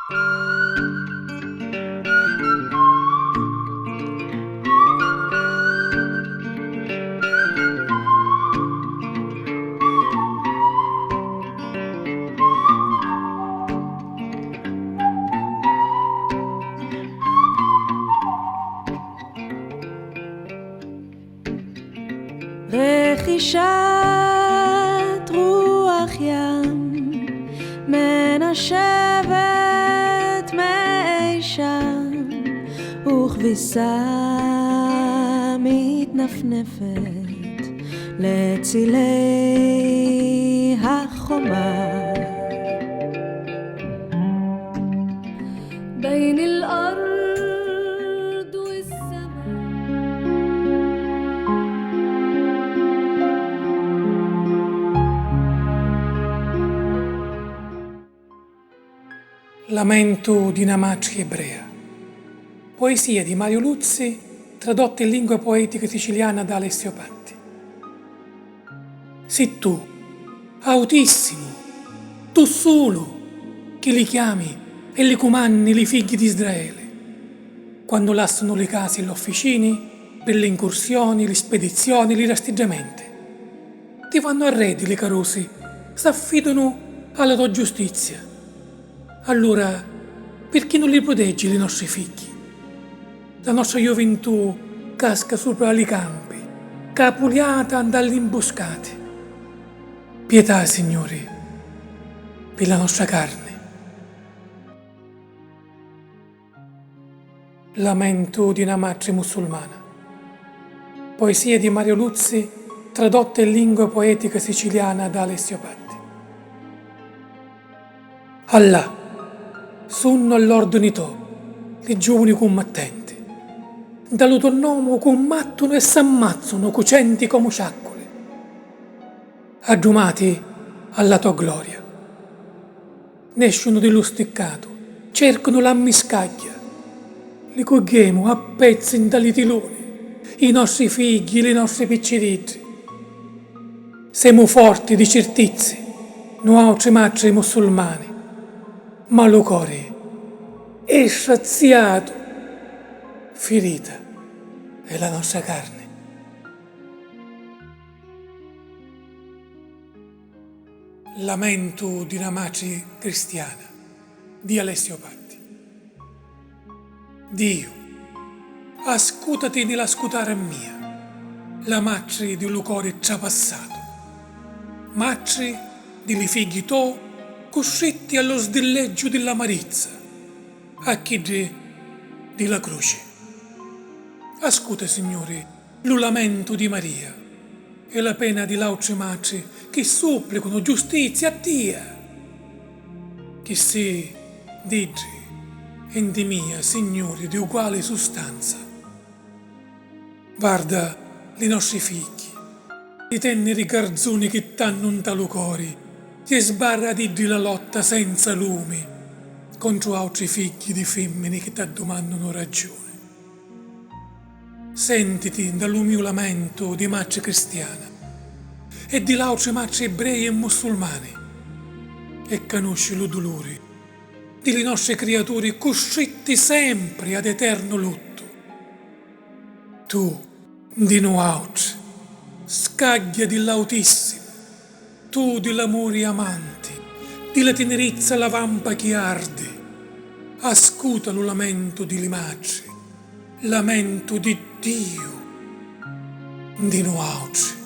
רכישת רוח ים מנשבת מאי שם וכביסה מתנפנפת לצילי החומה בין الأرض والسماء. Lamento di una madre ebrea. Poesia di Mario Luzzi, tradotta in lingua poetica siciliana da Alessio Patti. Se tu, autissimo, tu solo, che li chiami e li comanni li figli di Israele, quando lasciano le case e le officine per le incursioni, le spedizioni, i rasteggiamenti, ti fanno arredi le carrosse, s'affidano alla tua giustizia. Allora, perché non li proteggi i nostri figli? La nostra gioventù casca sopra i campi, capuliata dalle imboscate. Pietà, Signore, per la nostra carne. Lamento di una madre musulmana. Poesia di Mario Luzzi, tradotta in lingua poetica siciliana da Alessio Patti. Allah, sono all'ordine tuo, i giovani combattenti. Dallo tuo nome combattono e s'ammazzano cocenti come sciaccole. Aggiumati alla tua gloria. Nessuno dello steccato, cercano la miscaglia. Li cogliamo a pezzi in tali tiloni, i nostri figli, le nostre picciritti. Siamo forti di certezze, noi altri madri musulmani. Ma lo cuore è straziato, ferita è la nostra carne. Lamento di una madre cristiana di Alessio Patti. Dio, ascoltati nella scutare mia, la madre di un cuore trapassato, madre dei figli tuoi costretti allo sdilleggio dell'amarezza, a chi della croce. Ascolta, Signore, lo lamento di Maria e la pena di l'altre madri che supplicano giustizia a Dio. Che se dici in di mia, Signore, di uguale sostanza. Guarda i nostri figli, i teneri garzoni che t'hanno un talo cuore, ti sbarra di la lotta senza lume contro altri figli di femmine che ti domandano ragione. Sentiti dal mio lamento di madre cristiana e di altre madri ebrei e musulmane e conosci lo dolore delle nostre creature costretti sempre ad eterno lutto. Tu, di noi altri, scaglia dell'Autissimo, tu dell'amore amante, della tenerezza la vampa che arde, ascolta lo lamento di le madri, lamento di Dio, di noi altri.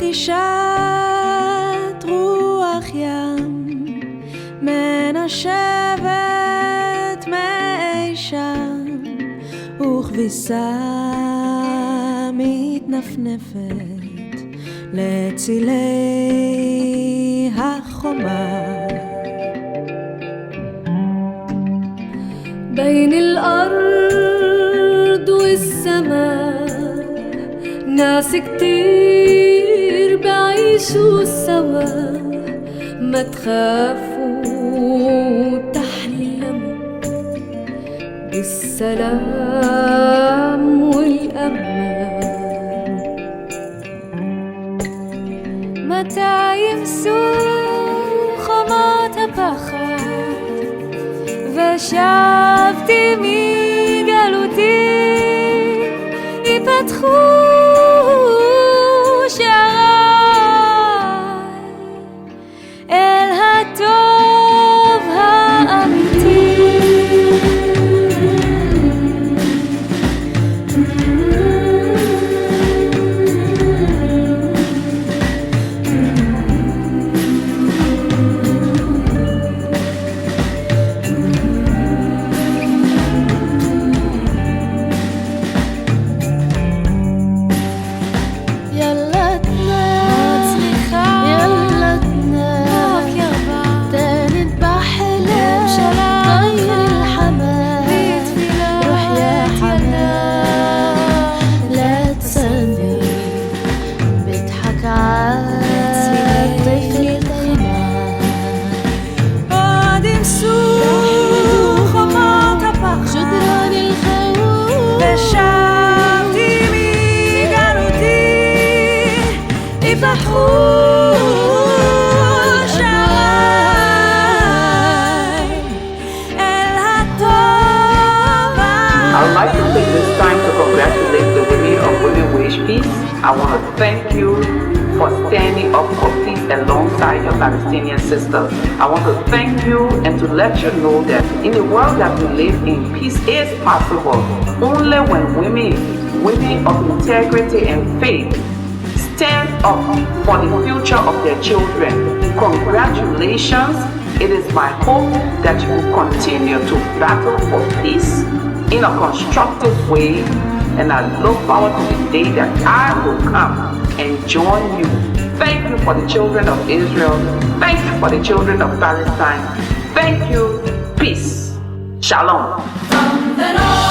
רכישת רוח ים מנשבת מאי שם וכביסה מתנפנפת לצילי החומה. بين الأرض والسماء ناس كتير بعيشوا سوا، ما تخافوا تحلموا بالسلام والأمان. מתי ימסו חומות הפחד ושבתי מגלותי, ייפתחו שעריי אל הטוב האמיתי. I would like to take this time to congratulate the women of Women Wish Peace. I want to thank you for standing up for peace alongside your Palestinian sisters. I want to thank you and to let you know that in the world that we live in, peace is possible only when women of integrity and faith stand up for the future of their children. Congratulations. It is my hope that you will continue to battle for peace in a constructive way, and I look forward to the day that I will come and join you. Thank you for the children of Israel. Thank you for the children of Palestine. Thank you. Peace. Shalom. From the north